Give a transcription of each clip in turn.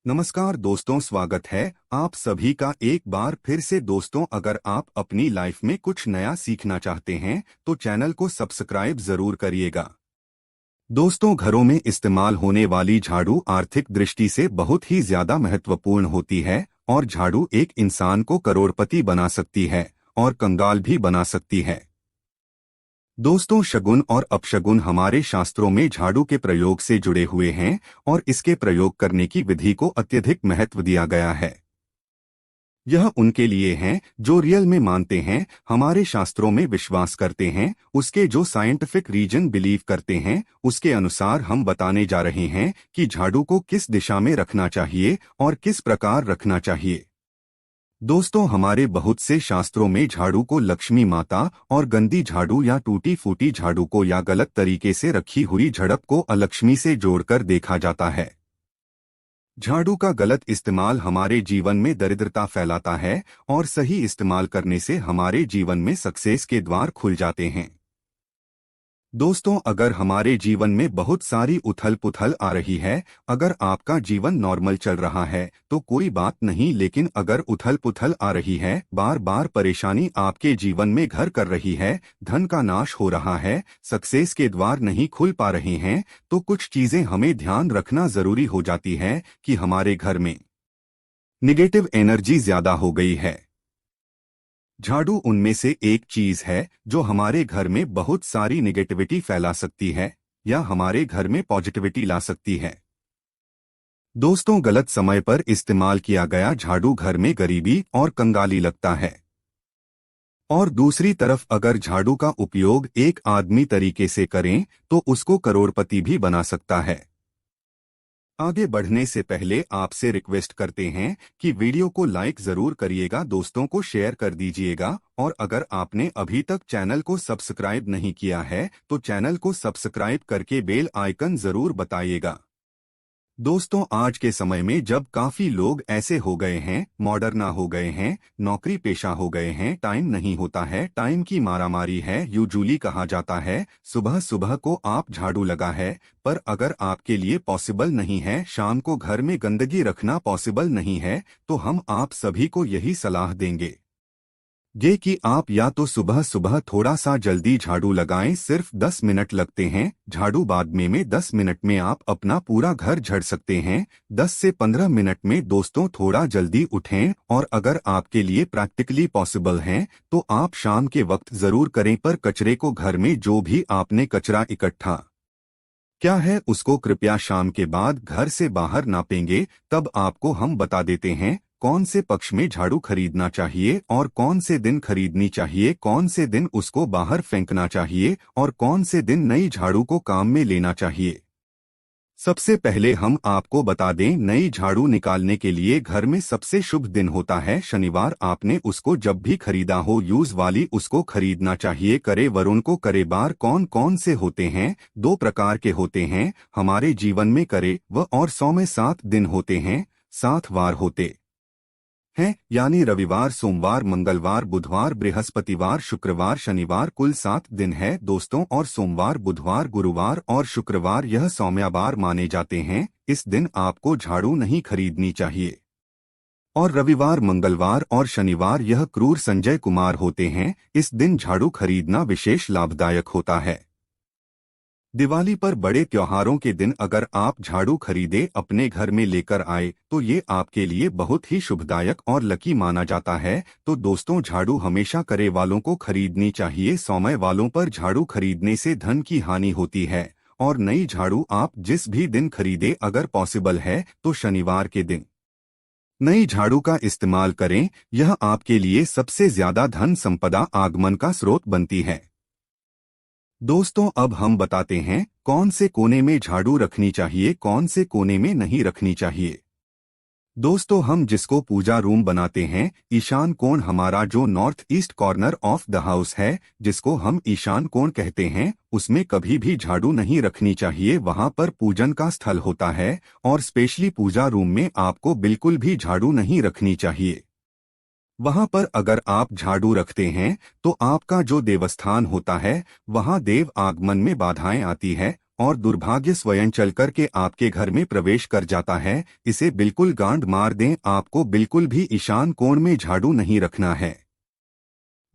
नमस्कार दोस्तों, स्वागत है आप सभी का एक बार फिर से। दोस्तों, अगर आप अपनी लाइफ में कुछ नया सीखना चाहते हैं तो चैनल को सब्सक्राइब जरूर करिएगा। दोस्तों, घरों में इस्तेमाल होने वाली झाड़ू आर्थिक दृष्टि से बहुत ही ज्यादा महत्वपूर्ण होती है और झाड़ू एक इंसान को करोड़पति बना सकती है और कंगाल भी बना सकती है। दोस्तों, शगुन और अपशगुन हमारे शास्त्रों में झाड़ू के प्रयोग से जुड़े हुए हैं और इसके प्रयोग करने की विधि को अत्यधिक महत्व दिया गया है। यह उनके लिए हैं जो रियल में मानते हैं, हमारे शास्त्रों में विश्वास करते हैं, उसके जो साइंटिफिक रीजन बिलीव करते हैं, उसके अनुसार हम बताने जा रहे हैं कि झाड़ू को किस दिशा में रखना चाहिए और किस प्रकार रखना चाहिए। दोस्तों, हमारे बहुत से शास्त्रों में झाड़ू को लक्ष्मी माता और गंदी झाड़ू या टूटी फूटी झाड़ू को या गलत तरीके से रखी हुई झड़प को अलक्ष्मी से जोड़कर देखा जाता है। झाड़ू का गलत इस्तेमाल हमारे जीवन में दरिद्रता फैलाता है और सही इस्तेमाल करने से हमारे जीवन में सक्सेस के द्वार खुल जाते हैं। दोस्तों, अगर हमारे जीवन में बहुत सारी उथल पुथल आ रही है, अगर आपका जीवन नॉर्मल चल रहा है तो कोई बात नहीं, लेकिन अगर उथल पुथल आ रही है, बार बार परेशानी आपके जीवन में घर कर रही है, धन का नाश हो रहा है, सक्सेस के द्वार नहीं खुल पा रहे हैं, तो कुछ चीजें हमें ध्यान रखना जरूरी हो जाती है कि हमारे घर में निगेटिव एनर्जी ज्यादा हो गई है। झाड़ू उनमें से एक चीज है जो हमारे घर में बहुत सारी निगेटिविटी फैला सकती है या हमारे घर में पॉजिटिविटी ला सकती है। दोस्तों, गलत समय पर इस्तेमाल किया गया झाड़ू घर में गरीबी और कंगाली लगता है। और दूसरी तरफ अगर झाड़ू का उपयोग एक आदमी तरीके से करें तो उसको करोड़पति भी बना सकता है। आगे बढ़ने से पहले आपसे रिक्वेस्ट करते हैं कि वीडियो को लाइक जरूर करिएगा, दोस्तों को शेयर कर दीजिएगा और अगर आपने अभी तक चैनल को सब्सक्राइब नहीं किया है तो चैनल को सब्सक्राइब करके बेल आइकन जरूर बताइएगा। दोस्तों, आज के समय में जब काफी लोग ऐसे हो गए हैं, मॉडर्ना हो गए हैं, नौकरी पेशा हो गए हैं, टाइम नहीं होता है, टाइम की मारामारी है, यूजुअली कहा जाता है सुबह सुबह को आप झाड़ू लगा है, पर अगर आपके लिए पॉसिबल नहीं है, शाम को घर में गंदगी रखना पॉसिबल नहीं है, तो हम आप सभी को यही सलाह देंगे ये कि आप या तो सुबह सुबह थोड़ा सा जल्दी झाड़ू लगाएं, सिर्फ 10 मिनट लगते हैं झाड़ू बाद में 10 मिनट में आप अपना पूरा घर झड़ सकते हैं। 10 से 15 मिनट में दोस्तों थोड़ा जल्दी उठें और अगर आपके लिए प्रैक्टिकली पॉसिबल है तो आप शाम के वक्त जरूर करें, पर कचरे को घर में जो भी आपने कचरा इकट्ठा क्या है उसको कृपया शाम के बाद घर से बाहर नापेंगे, तब आपको हम बता देते हैं कौन से पक्ष में झाड़ू खरीदना चाहिए और कौन से दिन खरीदनी चाहिए, कौन से दिन उसको बाहर फेंकना चाहिए और कौन से दिन नई झाड़ू को काम में लेना चाहिए। सबसे पहले हम आपको बता दें, नई झाड़ू निकालने के लिए घर में सबसे शुभ दिन होता है शनिवार। आपने उसको जब भी खरीदा हो यूज वाली उसको खरीदना चाहिए। करे वरुण को करे बार कौन कौन से होते हैं? 2 प्रकार के होते हैं हमारे जीवन में, करे व और 100 में 7 दिन होते हैं, 7 वार होते हैं, यानी रविवार, सोमवार, मंगलवार, बुधवार, बृहस्पतिवार, शुक्रवार, शनिवार, कुल 7 दिन है दोस्तों। और सोमवार, बुधवार, गुरुवार और शुक्रवार यह सौम्यवार माने जाते हैं। इस दिन आपको झाड़ू नहीं खरीदनी चाहिए। और रविवार, मंगलवार और शनिवार यह क्रूर संजय कुमार होते हैं, इस दिन झाड़ू खरीदना विशेष लाभदायक होता है। दिवाली पर बड़े त्योहारों के दिन अगर आप झाड़ू खरीदे अपने घर में लेकर आए तो ये आपके लिए बहुत ही शुभदायक और लकी माना जाता है। तो दोस्तों, झाड़ू हमेशा करे वालों को खरीदनी चाहिए। सौम्य वालों पर झाड़ू खरीदने से धन की हानि होती है। और नई झाड़ू आप जिस भी दिन खरीदे, अगर पॉसिबल है तो शनिवार के दिन नई झाड़ू का इस्तेमाल करें, यह आपके लिए सबसे ज्यादा धन संपदा आगमन का स्रोत बनती है। दोस्तों, अब हम बताते हैं कौन से कोने में झाड़ू रखनी चाहिए, कौन से कोने में नहीं रखनी चाहिए। दोस्तों, हम जिसको पूजा रूम बनाते हैं, ईशान कोण हमारा जो north east corner of the house है, जिसको हम ईशान कोण कहते हैं, उसमें कभी भी झाड़ू नहीं रखनी चाहिए। वहां पर पूजन का स्थल होता है और स्पेशली पूजा रूम में आपको बिल्कुल भी झाड़ू नहीं रखनी चाहिए। वहां पर अगर आप झाड़ू रखते हैं तो आपका जो देवस्थान होता है वहां देव आगमन में बाधाएं आती है और दुर्भाग्य स्वयं चलकर के आपके घर में प्रवेश कर जाता है। इसे बिल्कुल गांड मार दें, आपको बिल्कुल भी ईशान कोण में झाड़ू नहीं रखना है।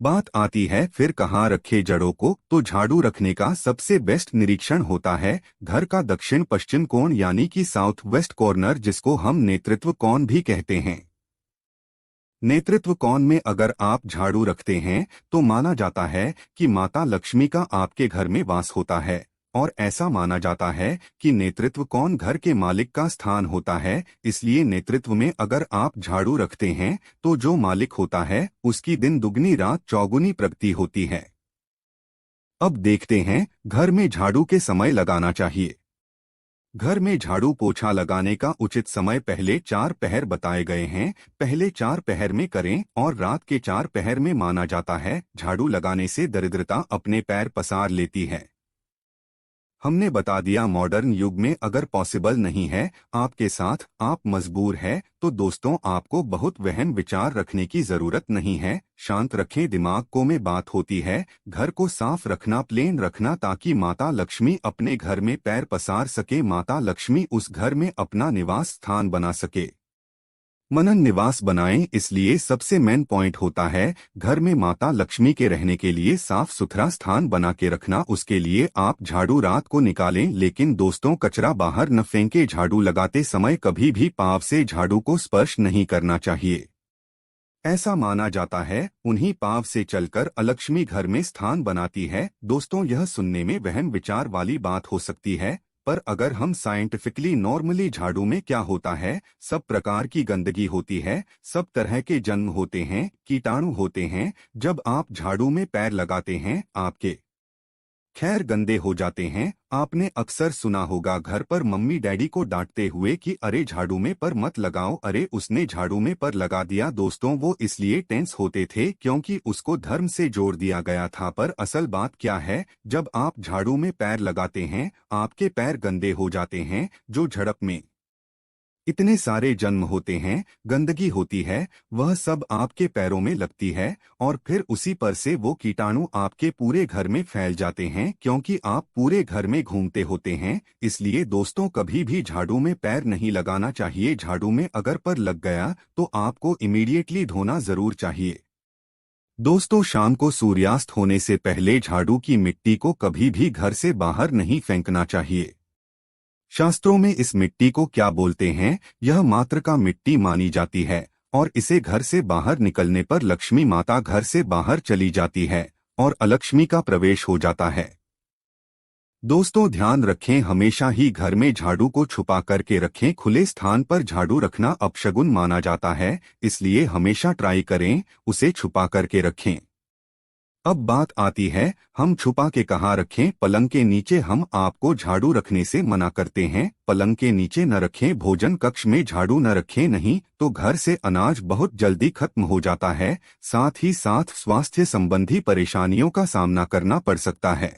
बात आती है फिर कहाँ रखे जड़ों को, तो झाड़ू रखने का सबसे बेस्ट निरीक्षण होता है घर का दक्षिण पश्चिम कोण यानी कि साउथ वेस्ट कॉर्नर, जिसको हम नेतृत्व कोण भी कहते हैं। नेतृत्व कोण में अगर आप झाड़ू रखते हैं तो माना जाता है कि माता लक्ष्मी का आपके घर में वास होता है, और ऐसा माना जाता है कि नेतृत्व कोण घर के मालिक का स्थान होता है। इसलिए नेतृत्व में अगर आप झाड़ू रखते हैं तो जो मालिक होता है उसकी दिन दुगनी रात चौगुनी प्रगति होती है। अब देखते हैं घर में झाड़ू के समय लगाना चाहिए। घर में झाड़ू पोछा लगाने का उचित समय पहले 4 पहर बताए गए हैं। पहले 4 पहर में करें और रात के 4 पहर में माना जाता है झाड़ू लगाने से दरिद्रता अपने पैर पसार लेती है। हमने बता दिया मॉडर्न युग में अगर पॉसिबल नहीं है आपके साथ, आप मजबूर है, तो दोस्तों आपको बहुत वहम विचार रखने की जरूरत नहीं है। शांत रखें दिमाग को। में बात होती है घर को साफ रखना, प्लेन रखना, ताकि माता लक्ष्मी अपने घर में पैर पसार सके, माता लक्ष्मी उस घर में अपना निवास स्थान बना सके। मनन निवास बनाएं। इसलिए सबसे मेन पॉइंट होता है घर में माता लक्ष्मी के रहने के लिए साफ सुथरा स्थान बना के रखना। उसके लिए आप झाड़ू रात को निकालें, लेकिन दोस्तों कचरा बाहर न फेंके। झाड़ू लगाते समय कभी भी पाँव से झाड़ू को स्पर्श नहीं करना चाहिए। ऐसा माना जाता है उन्हीं पाँव से चलकर अलक्ष्मी घर में स्थान बनाती है। दोस्तों यह सुनने में वहम विचार वाली बात हो सकती है, पर अगर हम साइंटिफिकली नॉर्मली झाड़ू में क्या होता है, सब प्रकार की गंदगी होती है, सब तरह के जन्म होते हैं, कीटाणु होते हैं। जब आप झाड़ू में पैर लगाते हैं आपके खैर गंदे हो जाते हैं। आपने अक्सर सुना होगा घर पर मम्मी डैडी को डांटते हुए कि अरे झाड़ू में पर मत लगाओ, अरे उसने झाड़ू में पर लगा दिया। दोस्तों वो इसलिए टेंस होते थे क्योंकि उसको धर्म से जोड़ दिया गया था। पर असल बात क्या है, जब आप झाड़ू में पैर लगाते हैं आपके पैर गंदे हो जाते हैं। जो झड़प में इतने सारे जन्म होते हैं, गंदगी होती है, वह सब आपके पैरों में लगती है, और फिर उसी पर से वो कीटाणु आपके पूरे घर में फैल जाते हैं, क्योंकि आप पूरे घर में घूमते होते हैं। इसलिए दोस्तों कभी भी झाड़ू में पैर नहीं लगाना चाहिए। झाड़ू में अगर पर लग गया तो आपको इमीडिएटली धोना जरूर चाहिए। दोस्तों शाम को सूर्यास्त होने से पहले झाड़ू की मिट्टी को कभी भी घर से बाहर नहीं फेंकना चाहिए। शास्त्रों में इस मिट्टी को क्या बोलते हैं, यह मात्र का मिट्टी मानी जाती है, और इसे घर से बाहर निकलने पर लक्ष्मी माता घर से बाहर चली जाती है और अलक्ष्मी का प्रवेश हो जाता है। दोस्तों ध्यान रखें हमेशा ही घर में झाड़ू को छुपा करके रखें। खुले स्थान पर झाड़ू रखना अपशगुन माना जाता है, इसलिए हमेशा ट्राई करें उसे छुपा करके रखें। अब बात आती है हम छुपा के कहाँ रखें। पलंग के नीचे हम आपको झाड़ू रखने से मना करते हैं। पलंग के नीचे न रखें। भोजन कक्ष में झाड़ू न रखें, नहीं तो घर से अनाज बहुत जल्दी खत्म हो जाता है। साथ ही साथ स्वास्थ्य संबंधी परेशानियों का सामना करना पड़ सकता है।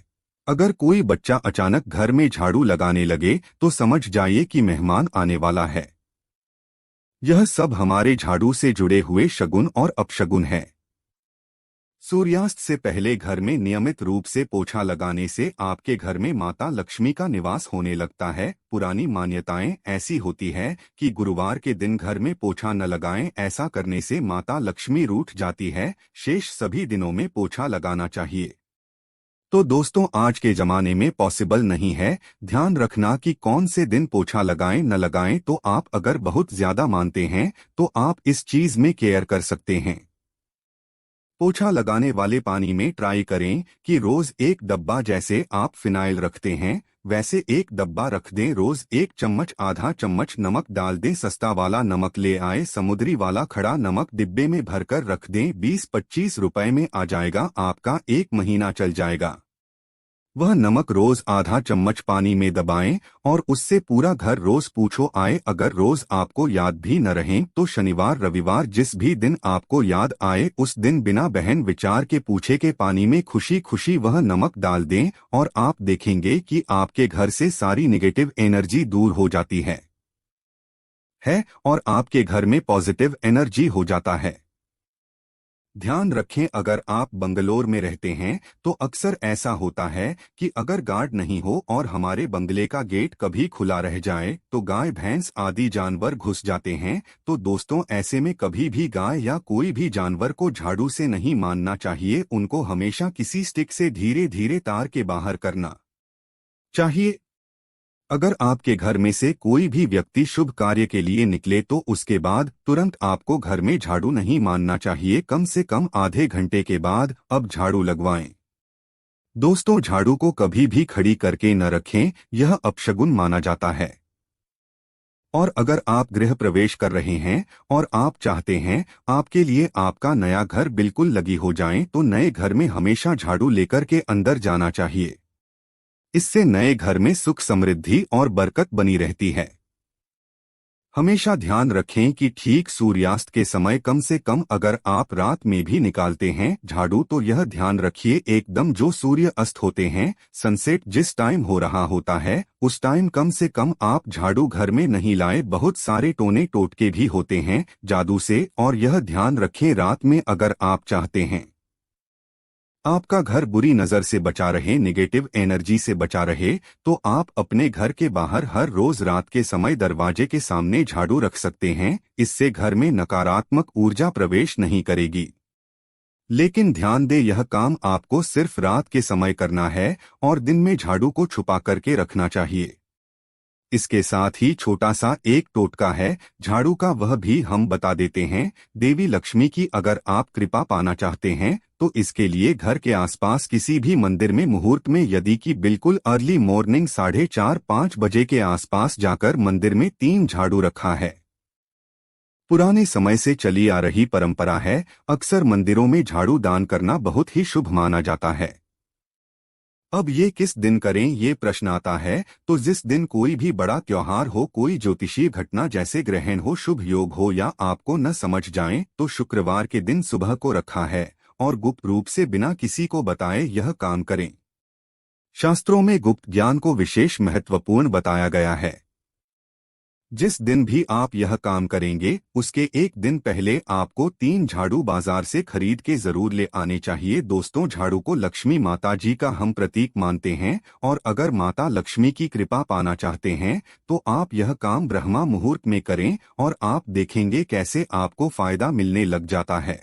अगर कोई बच्चा अचानक घर में झाड़ू लगाने लगे तो समझ जाइए कि मेहमान आने वाला है। यह सब हमारे झाड़ू से जुड़े हुए शगुन और अपशगुन है। सूर्यास्त से पहले घर में नियमित रूप से पोछा लगाने से आपके घर में माता लक्ष्मी का निवास होने लगता है। पुरानी मान्यताएं ऐसी होती है कि गुरुवार के दिन घर में पोछा न लगाएं, ऐसा करने से माता लक्ष्मी रूठ जाती है। शेष सभी दिनों में पोछा लगाना चाहिए। तो दोस्तों आज के जमाने में पॉसिबल नहीं है। ध्यान रखना कि कौन से दिन पोछा लगाएं न लगाएं। तो आप अगर बहुत ज्यादा मानते हैं तो आप इस चीज में केयर कर सकते हैं। पोछा लगाने वाले पानी में ट्राई करें कि रोज एक डब्बा, जैसे आप फिनाइल रखते हैं वैसे एक डब्बा रख दें। रोज 1 चम्मच आधा चम्मच नमक डाल दें। सस्ता वाला नमक ले आए, समुद्री वाला खड़ा नमक डिब्बे में भरकर रख दें। 20-25 रुपए में आ जाएगा, आपका 1 महीना चल जाएगा। वह नमक रोज आधा चम्मच पानी में दबाएं और उससे पूरा घर रोज पूछो आए। अगर रोज आपको याद भी न रहे तो शनिवार रविवार जिस भी दिन आपको याद आए उस दिन बिना बहन विचार के पूछे के पानी में खुशी खुशी वह नमक डाल दें, और आप देखेंगे कि आपके घर से सारी नेगेटिव एनर्जी दूर हो जाती है और आपके घर में पॉजिटिव एनर्जी हो जाता है। ध्यान रखें, अगर आप बंगलोर में रहते हैं तो अक्सर ऐसा होता है कि अगर गार्ड नहीं हो और हमारे बंगले का गेट कभी खुला रह जाए तो गाय भैंस आदि जानवर घुस जाते हैं। तो दोस्तों, ऐसे में कभी भी गाय या कोई भी जानवर को झाड़ू से नहीं मारना चाहिए, उनको हमेशा किसी स्टिक से धीरे धीरे तार के बाहर करना चाहिए। अगर आपके घर में से कोई भी व्यक्ति शुभ कार्य के लिए निकले तो उसके बाद तुरंत आपको घर में झाड़ू नहीं मारना चाहिए, कम से कम आधे घंटे के बाद अब झाड़ू लगवाएं। दोस्तों, झाड़ू को कभी भी खड़ी करके न रखें, यह अपशगुन माना जाता है। और अगर आप गृह प्रवेश कर रहे हैं और आप चाहते हैं आपके लिए आपका नया घर बिल्कुल लगी हो जाए तो नए घर में हमेशा झाड़ू लेकर के अंदर जाना चाहिए। इससे नए घर में सुख समृद्धि और बरकत बनी रहती है। हमेशा ध्यान रखें कि ठीक सूर्यास्त के समय कम से कम अगर आप रात में भी निकालते हैं झाड़ू तो यह ध्यान रखिए एकदम जो सूर्य अस्त होते हैं, सनसेट जिस टाइम हो रहा होता है उस टाइम कम से कम आप झाड़ू घर में नहीं लाए। बहुत सारे टोने टोटके भी होते हैं जादू से, और यह ध्यान रखें रात में अगर आप चाहते हैं आपका घर बुरी नजर से बचा रहे, नेगेटिव एनर्जी से बचा रहे, तो आप अपने घर के बाहर हर रोज रात के समय दरवाजे के सामने झाड़ू रख सकते हैं। इससे घर में नकारात्मक ऊर्जा प्रवेश नहीं करेगी। लेकिन ध्यान दें, यह काम आपको सिर्फ रात के समय करना है और दिन में झाड़ू को छुपा करके रखना चाहिए। इसके साथ ही छोटा सा एक टोटका है झाड़ू का, वह भी हम बता देते हैं। देवी लक्ष्मी की अगर आप कृपा पाना चाहते हैं तो इसके लिए घर के आसपास किसी भी मंदिर में मुहूर्त में यदि कि बिल्कुल अर्ली मॉर्निंग 4:30-5 बजे के आसपास जाकर मंदिर में 3 झाड़ू रखा है। पुराने समय से चली आ रही परंपरा है, अक्सर मंदिरों में झाड़ू दान करना बहुत ही शुभ माना जाता है। अब ये किस दिन करें ये प्रश्न आता है, तो जिस दिन कोई भी बड़ा त्योहार हो, कोई ज्योतिषीय घटना जैसे ग्रहण हो, शुभ योग हो या आपको न समझ जाए तो शुक्रवार के दिन सुबह को रखा है और गुप्त रूप से बिना किसी को बताए यह काम करें। शास्त्रों में गुप्त ज्ञान को विशेष महत्वपूर्ण बताया गया है। जिस दिन भी आप यह काम करेंगे उसके एक दिन पहले आपको 3 झाड़ू बाजार से खरीद के जरूर ले आने चाहिए। दोस्तों, झाड़ू को लक्ष्मी माता जी का हम प्रतीक मानते हैं और अगर माता लक्ष्मी की कृपा पाना चाहते हैं तो आप यह काम ब्रह्मा मुहूर्त में करें और आप देखेंगे कैसे आपको फायदा मिलने लग जाता है।